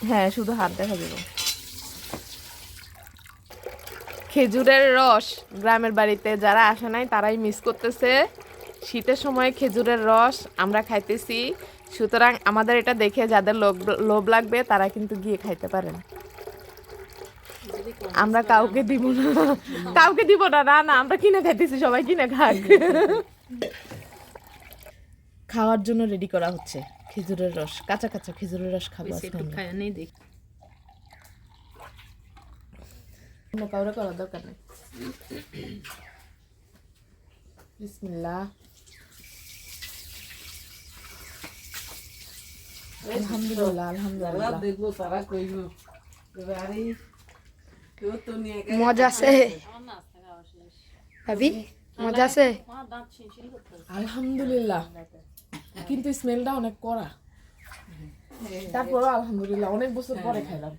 হ্যাঁ, শুধু হাত দেখা যাবে। খেজুরের রস গ্রামের বাড়িতে যারা আসে নাই তারাই মিস করতেছে। শীতের সময় খেজুরের রস আমরা খাইতেছি, সুতরাং আমাদের এটা দেখে যাদের লোভ লাগবে তারা কিন্তু গিয়ে খাইতে পারেন। আমরা কাউকে দিব না, কাউকে দিব না। না না, আমরা কিনে খাইতেছি, সবাই কিনে খাক। খাওয়ার জন্য রেডি করা হচ্ছে খেজুরের রস, কাঁচা কাঁচা খেজুরের রস খাবো আজকে আমরা। অন্য কাউরে করার দরকার নেই। বিসমিল্লাহ। আলহামদুলিল্লাহ আলহামদুলিল্লাহ। দেখবো তারা কইব মজা আছে ভাবি, মজা আছে। আলহামদুলিল্লাহ, কিন্তু স্মেলটা অনেক কড়া। তারপরও আলহামদুলিল্লাহ, অনেক বছর পরে খাইলাম।